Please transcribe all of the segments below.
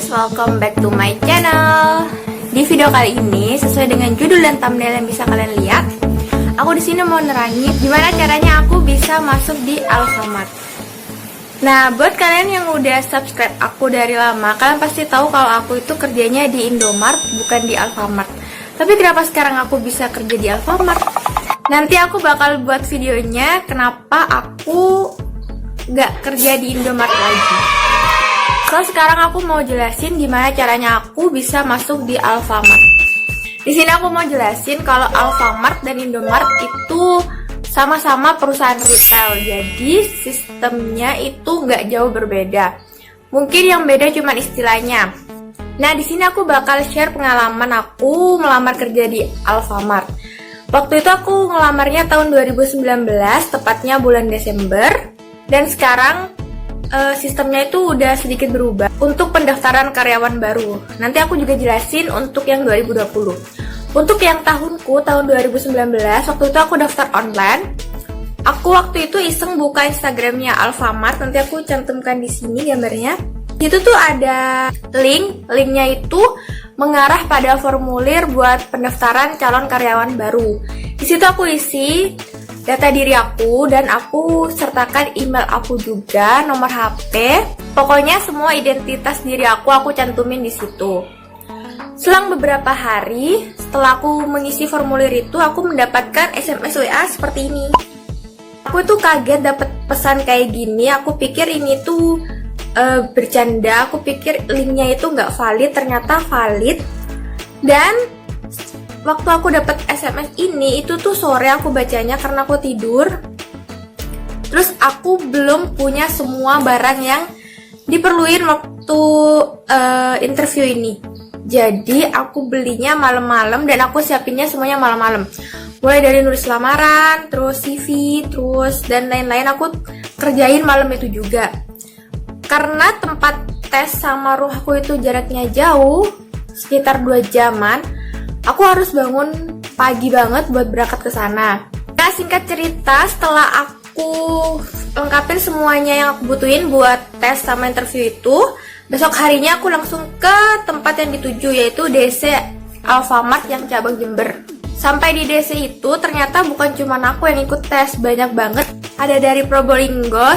guys, welcome back to my channel. Di video kali ini, sesuai dengan judul dan thumbnail yang bisa kalian lihat, aku di sini mau nerangin gimana caranya aku bisa masuk di Alfamart. Nah, buat kalian yang udah subscribe aku dari lama, kalian pasti tahu kalau aku itu kerjanya di Indomart, bukan di Alfamart. Tapi kenapa sekarang aku bisa kerja di Alfamart? Nanti aku bakal buat videonya kenapa aku nggak kerja di Indomart lagi. So, sekarang aku mau jelasin gimana caranya aku bisa masuk di Alfamart. Di sini aku mau jelasin kalau Alfamart dan Indomart itu sama-sama perusahaan retail. Jadi sistemnya itu nggak jauh berbeda. Mungkin yang beda cuma istilahnya. Nah, di sini aku bakal share pengalaman aku melamar kerja di Alfamart. Waktu itu aku ngelamarnya tahun 2019, tepatnya bulan Desember. Dan sekarang sistemnya itu udah sedikit berubah untuk pendaftaran karyawan baru. Nanti aku juga jelasin untuk yang 2020. Untuk yang tahunku, tahun 2019, waktu itu aku daftar online. Aku waktu itu iseng buka Instagramnya Alfamart, nanti aku cantumkan di sini gambarnya. Itu tuh ada linknya itu mengarah pada formulir buat pendaftaran calon karyawan baru. Di situ aku isi data diri aku dan aku sertakan email aku juga, nomor HP, pokoknya semua identitas diri aku cantumin di situ. Selang beberapa hari setelah aku mengisi formulir itu, aku mendapatkan SMS WA seperti ini. Aku tuh kaget dapet pesan kayak gini. Aku pikir ini tuh bercanda, aku pikir linknya itu nggak valid, ternyata valid. Dan waktu aku dapat SMS ini, itu tuh sore aku bacanya karena aku tidur. Terus aku belum punya semua barang yang diperluin waktu interview ini. Jadi aku belinya malam-malam dan aku siapinnya semuanya malam-malam. Mulai dari nulis lamaran, terus CV, terus dan lain-lain aku kerjain malam itu juga. Karena tempat tes sama rumahku itu jaraknya jauh, sekitar 2 jaman, aku harus bangun pagi banget buat berangkat ke sana. Nah, singkat cerita, setelah aku lengkapin semuanya yang aku butuhin buat tes sama interview itu, besok harinya aku langsung ke tempat yang dituju, yaitu DC Alfamart yang cabang Jember. Sampai di DC itu, ternyata bukan cuma aku yang ikut tes, banyak banget. Ada dari Probolinggo,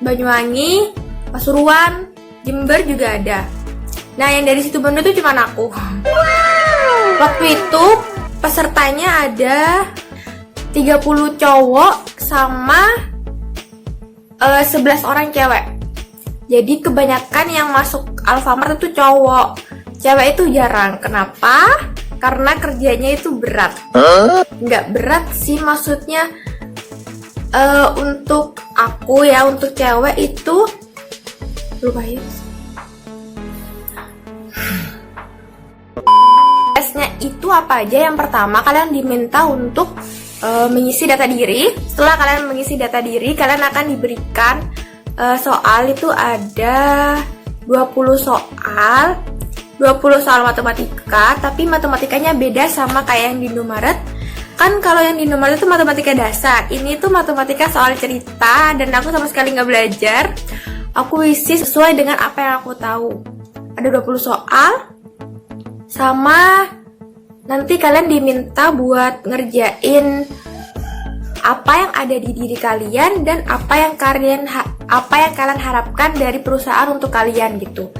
Banyuwangi, Pasuruan, Jember juga ada. Nah, yang dari Situbondo itu cuma aku. Waktu itu pesertanya ada 30 cowok sama 11 orang cewek. Jadi kebanyakan yang masuk Alfamart itu cowok. Cewek itu jarang. Kenapa? Karena kerjanya itu berat. Nggak berat sih, maksudnya untuk aku ya, untuk cewek itu lumayan. Tesnya itu apa aja? Yang pertama, kalian diminta untuk mengisi data diri. Setelah kalian mengisi data diri, kalian akan diberikan soal. Itu ada 20 soal 20 soal matematika, tapi matematikanya beda sama kayak yang di Indomaret. Kan kalau yang di Indomaret itu matematika dasar, ini tuh matematika soal cerita, dan aku sama sekali nggak belajar. Aku isi sesuai dengan apa yang aku tahu. Ada 20 soal, sama nanti kalian diminta buat ngerjain apa yang ada di diri kalian dan apa yang kalian harapkan dari perusahaan untuk kalian gitu.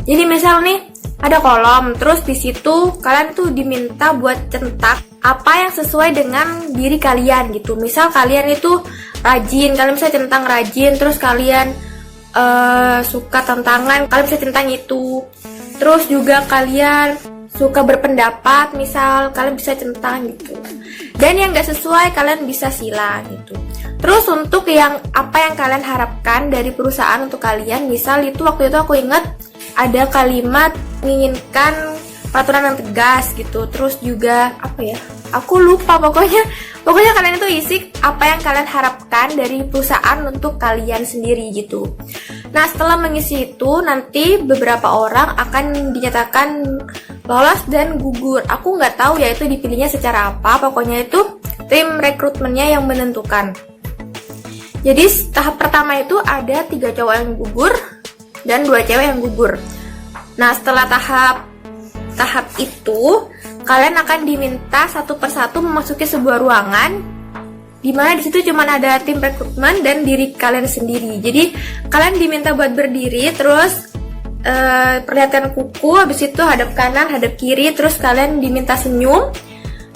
Jadi misal nih ada kolom, terus di situ kalian tuh diminta buat centak apa yang sesuai dengan diri kalian gitu. Misal kalian itu rajin, kalian bisa centang rajin, terus kalian suka tantangan, kalian bisa centang itu. Terus juga kalian suka berpendapat, misal kalian bisa centang gitu. Dan yang gak sesuai kalian bisa sila gitu. Terus untuk yang apa yang kalian harapkan dari perusahaan untuk kalian, misal itu waktu itu aku ingat ada kalimat menginginkan peraturan yang tegas gitu. Terus juga apa ya, aku lupa, pokoknya kalian itu isi apa yang kalian harapkan dari perusahaan untuk kalian sendiri gitu. Nah, setelah mengisi itu, nanti beberapa orang akan dinyatakan lolos dan gugur. Aku nggak tahu ya itu dipilihnya secara apa, pokoknya itu tim rekrutmennya yang menentukan. Jadi tahap pertama itu ada 3 cowok yang gugur dan 2 cewek yang gugur. Nah, setelah tahap itu, kalian akan diminta satu persatu memasuki sebuah ruangan di mana di situ cuma ada tim rekrutmen dan diri kalian sendiri. Jadi kalian diminta buat berdiri, terus perlihatkan kuku, habis itu hadap kanan, hadap kiri, terus kalian diminta senyum,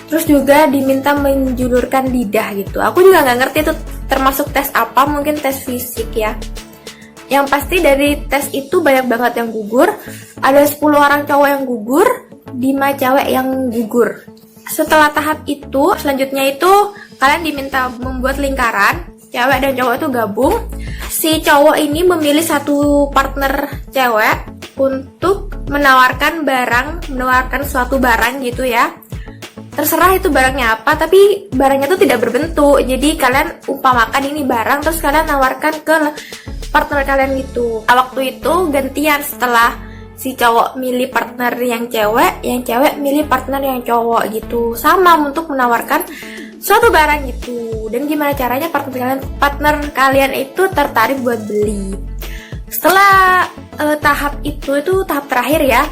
terus juga diminta menjulurkan lidah gitu. Aku juga nggak ngerti itu termasuk tes apa, mungkin tes fisik ya. Yang pasti dari tes itu banyak banget yang gugur. Ada 10 orang cowok yang gugur, 5 cewek yang gugur. Setelah tahap itu, selanjutnya itu kalian diminta membuat lingkaran, cewek dan cowok itu gabung. Si cowok ini memilih satu partner cewek untuk menawarkan suatu barang gitu ya. Terserah itu barangnya apa, tapi barangnya itu tidak berbentuk. Jadi kalian umpamakan ini barang, terus kalian nawarkan ke partner kalian gitu. Waktu itu gantian, setelah si cowok milih partner yang cewek milih partner yang cowok gitu. Sama untuk menawarkan suatu barang gitu. Dan gimana caranya partner kalian itu tertarik buat beli. Setelah tahap itu tahap terakhir ya.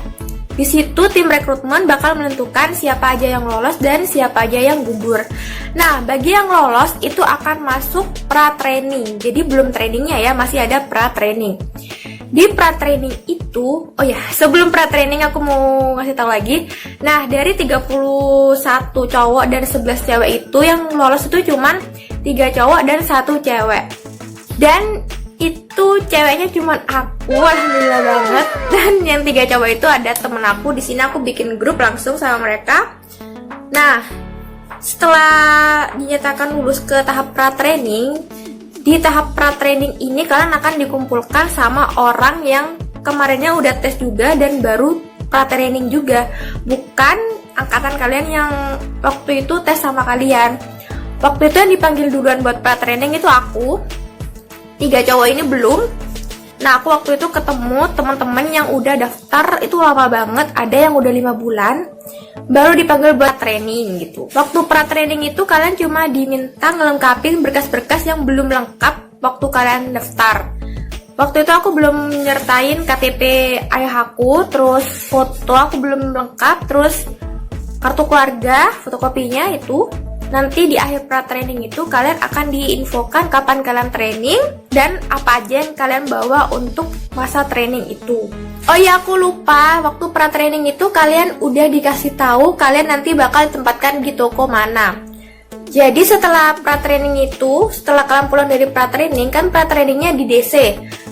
Di situ tim rekrutmen bakal menentukan siapa aja yang lolos dan siapa aja yang gugur. Nah, bagi yang lolos itu akan masuk pra-training. Jadi belum trainingnya ya, masih ada pra-training. Di pra-training itu, oh ya, sebelum pra-training aku mau ngasih tahu lagi. Nah, dari 31 cowok dan 11 cewek itu yang lolos itu cuman 3 cowok dan 1 cewek. Dan itu ceweknya cuman aku, alhamdulillah banget. Dan yang 3 cowok itu ada temen aku. Di sini aku bikin grup langsung sama mereka. Nah, setelah dinyatakan lulus ke tahap pra-training, di tahap pra-training ini kalian akan dikumpulkan sama orang yang kemarinnya udah tes juga dan baru pra-training juga. Bukan angkatan kalian yang waktu itu tes sama kalian. Waktu itu yang dipanggil duluan buat pra-training itu aku. 3 cowok ini belum. Nah, aku waktu itu ketemu teman-teman yang udah daftar itu lama banget, ada yang udah 5 bulan baru dipanggil buat training gitu. Waktu pra-training itu kalian cuma diminta ngelengkapin berkas-berkas yang belum lengkap waktu kalian daftar. Waktu itu aku belum nyertain KTP ayah aku, terus foto aku belum lengkap, terus kartu keluarga, fotokopinya itu. Nanti di akhir pra-training itu kalian akan diinfokan kapan kalian training dan apa aja yang kalian bawa untuk masa training itu. Oh iya, aku lupa, waktu pra-training itu kalian udah dikasih tahu kalian nanti bakal ditempatkan di toko mana. Jadi setelah pra-training itu, setelah kalian pulang dari pra-training, kan pra-trainingnya di DC.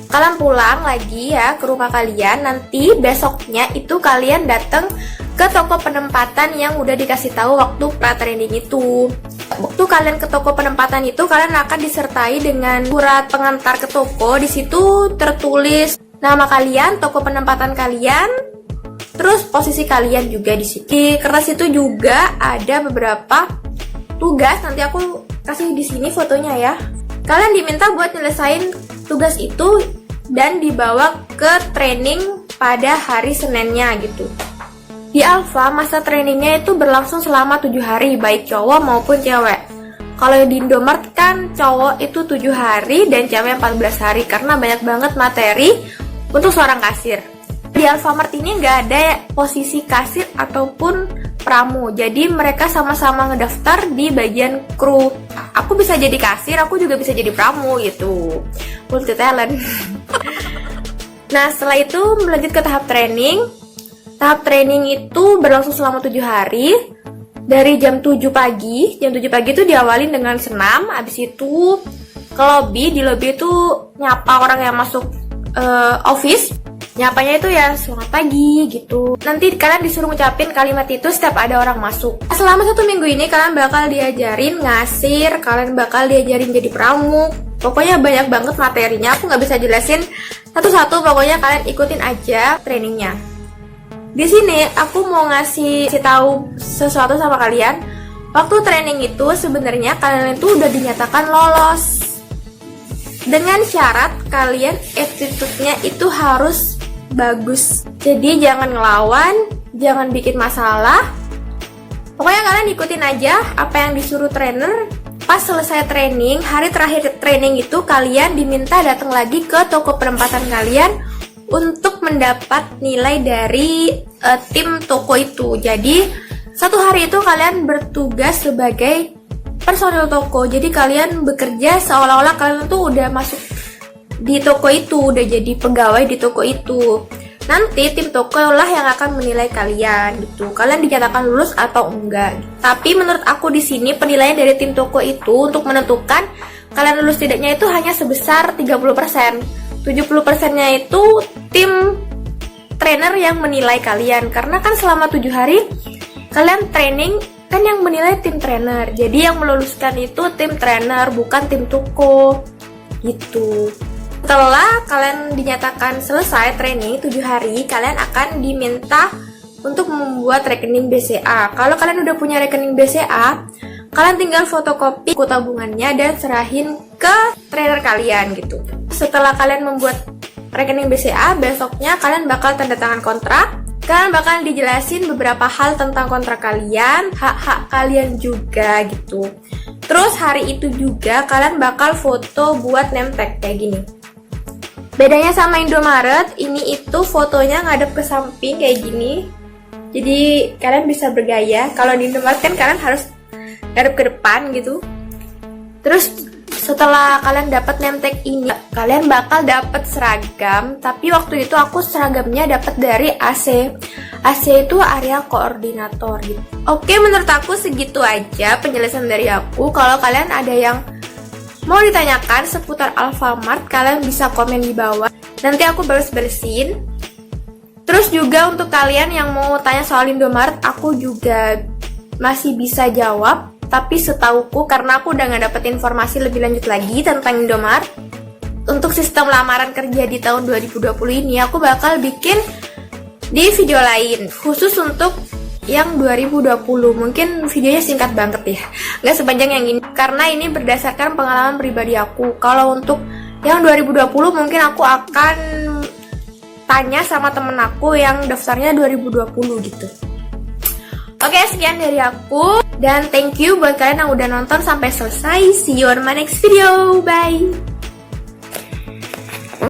Kalian pulang lagi ya ke rumah kalian, nanti besoknya itu kalian datang ke toko penempatan yang udah dikasih tahu waktu pra-training itu. Waktu kalian ke toko penempatan itu, kalian akan disertai dengan surat pengantar ke toko. Di situ tertulis nama kalian, toko penempatan kalian, terus posisi kalian juga di situ. Di kertas itu juga ada beberapa tugas. Nanti aku kasih di sini fotonya ya. Kalian diminta buat nyelesain tugas itu dan dibawa ke training pada hari Seninnya gitu. Di Alpha, masa trainingnya itu berlangsung selama 7 hari, baik cowok maupun cewek. Kalau di Indomart kan cowok itu 7 hari dan cewek 14 hari, karena banyak banget materi untuk seorang kasir. Di Alfamart ini nggak ada posisi kasir ataupun pramu, jadi mereka sama-sama ngedaftar di bagian kru. Aku bisa jadi kasir, aku juga bisa jadi pramu gitu. Multi talent. Nah, setelah itu melanjut ke tahap training. Tahap training itu berlangsung selama 7 hari. Dari jam 7 pagi. Jam 7 pagi itu diawalin dengan senam. Habis itu ke lobby. Di lobby itu nyapa orang yang masuk office. Nyapanya itu ya selamat pagi gitu. Nanti kalian disuruh ngucapin kalimat itu setiap ada orang masuk. Selama 1 minggu ini kalian bakal diajarin ngasir. Kalian bakal diajarin jadi pramu. Pokoknya banyak banget materinya. Aku nggak bisa jelasin satu-satu. Pokoknya kalian ikutin aja trainingnya. Di sini aku mau ngasih tahu sesuatu sama kalian. Waktu training itu sebenarnya kalian itu udah dinyatakan lolos. Dengan syarat kalian attitude-nya itu harus bagus. Jadi jangan ngelawan, jangan bikin masalah. Pokoknya kalian ikutin aja apa yang disuruh trainer. Pas selesai training, hari terakhir training itu kalian diminta datang lagi ke toko penempatan kalian untuk mendapat nilai dari tim toko itu. Jadi satu hari itu kalian bertugas sebagai personil toko. Jadi kalian bekerja seolah-olah kalian tuh udah masuk di toko itu, udah jadi pegawai di toko itu. Nanti tim toko lah yang akan menilai kalian gitu. Kalian dinyatakan lulus atau enggak. Tapi menurut aku di sini penilaian dari tim toko itu untuk menentukan kalian lulus tidaknya itu hanya sebesar 30%. 70%-nya itu tim trainer yang menilai kalian. Karena kan selama 7 hari kalian training, kan yang menilai tim trainer. Jadi yang meluluskan itu tim trainer, bukan tim toko gitu. Setelah kalian dinyatakan selesai training 7 hari, kalian akan diminta untuk membuat rekening BCA. Kalau kalian udah punya rekening BCA, kalian tinggal fotokopi buku tabungannya dan serahin ke trainer kalian gitu. Setelah kalian membuat rekening BCA, besoknya kalian bakal tanda tangan kontrak. Kalian bakal dijelasin beberapa hal tentang kontrak kalian, hak-hak kalian juga gitu. Terus hari itu juga kalian bakal foto buat name tag kayak gini. Bedanya sama Indomaret, ini itu fotonya ngadep ke samping kayak gini. Jadi kalian bisa bergaya. Kalau di Indomaret kan kalian harus ngadep ke depan gitu. Terus setelah kalian dapat name tag ini, kalian bakal dapat seragam. Tapi waktu itu aku seragamnya dapat dari AC. AC itu area koordinator gitu. Oke, menurut aku segitu aja penjelasan dari aku. Kalau kalian ada yang mau ditanyakan seputar Alfamart, kalian bisa komen di bawah. Nanti aku balas-balesin. Terus juga untuk kalian yang mau tanya soal Indomaret, aku juga masih bisa jawab. Tapi setauku, karena aku udah nggak dapet informasi lebih lanjut lagi tentang Indomaret, untuk sistem lamaran kerja di tahun 2020 ini, aku bakal bikin di video lain khusus untuk yang 2020. Mungkin videonya singkat banget ya, nggak sepanjang yang ini, karena ini berdasarkan pengalaman pribadi aku. Kalau untuk yang 2020 mungkin aku akan tanya sama temen aku yang daftarnya 2020 gitu. Oke, sekian dari aku, dan thank you buat kalian yang udah nonton sampai selesai. See you on my next video, bye.